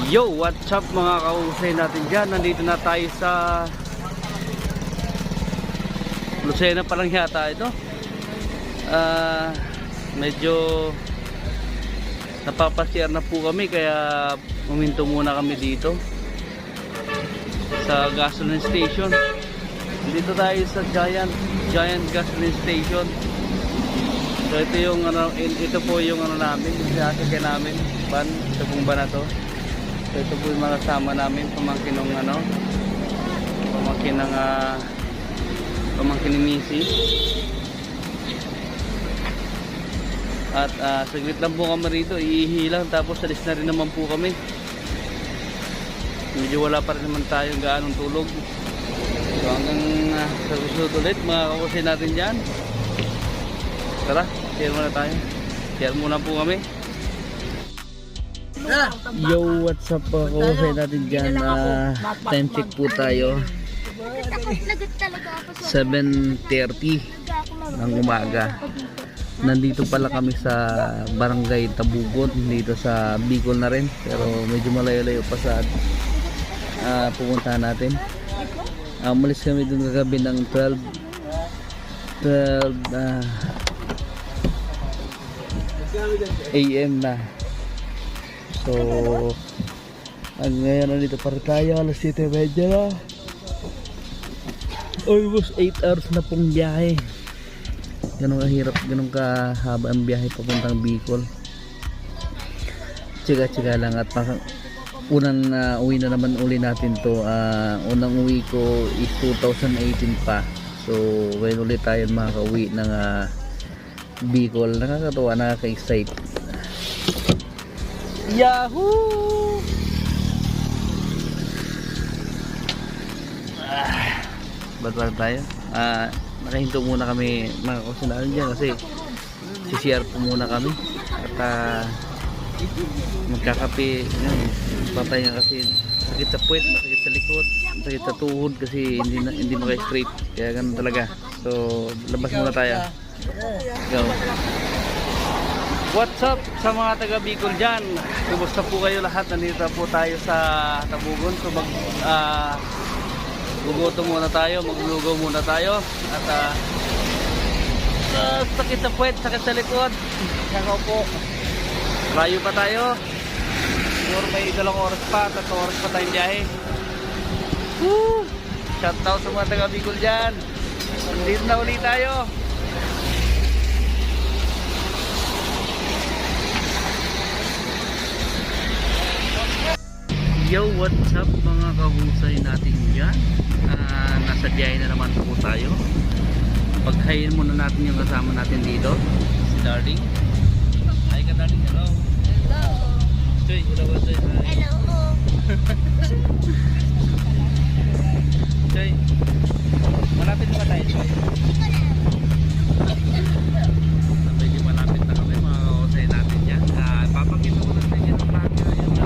Yo, what's up mga kausay natin dyan? Nandito na tayo sa Lucena pa lang yata ito. Medyo napapasiyar na po kami, kaya huminto muna kami dito sa gasoline station. Dito tayo sa Giant gasoline station. So ito yung ito po yung namin, sasakyan namin, van, sa pong van na to. So ito po yung mga kasama namin, pamangkin ng pamangkin ni Missy. At saglit lang po kami rito, iihilang, tapos alis na rin naman po kami. Medyo wala pa rin naman tayong gaanong tulog. So hanggang sa susunod ulit mga kakusay natin dyan. Tara, share muna tayo. Share muna po kami. Yo, what's up mga kakusay natin dyan? Time check po tayo, 7:30 ng umaga. Nandito pala kami sa Barangay Tabugon, dito sa Bicol na rin, pero medyo malayo-layo pa sa pupuntahan natin. Umalis kami dun kagabi ng 12 AM na. So ngayon nandito pa rin tayo, alas 7:30 na. Almost 8 hours na pong biyahe. Ganun kahirap, ganun kahaba ang biyahe papuntang Bicol. Tsika-tsika lang. At unang uwi na naman uli natin to. Unang uwi ko is 2018 pa. So ngayon ulit tayo makaka-uwi ng Bicol. Nakakatawa, nakaka-excite. Yahoo! Ba't lang tayo? Nakahinto muna kami mga kausinalan dyan kasi CCR po muna kami at magkakape yun, patay nga kasi sakit sa puwet, masakit sa likod, sakit sa tuhod kasi hindi maka-straight, kaya ganun talaga. So labas muna tayo. Go. What's up sa mga taga Bicol dyan? Kumusta po kayo lahat? Nandito po tayo sa Tabugon. So gugutom muna tayo, maglulugaw muna tayo. At sakit sa puwet, sakit sa likod, nakaupo. Layo pa tayo. Siguro may 2 oras pa, 3 oras pa tayong biyahe. Woo! Shout out sa mga taga Bicol dyan. Dito na ulit tayo. Yo, what's up mga kahusay natin dyan? Nasa biyahe na naman po tayo. Paghayin muna natin yung kasama natin dito, si Darling. Hi ka Darling, hello. Hello. Choy, hello Choy. Hello. Choy, malapit na ba tayo Choy? Medyo malapit na kami mga kahusay natin dyan. Papakita ko natin yung lahat yung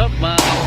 up mga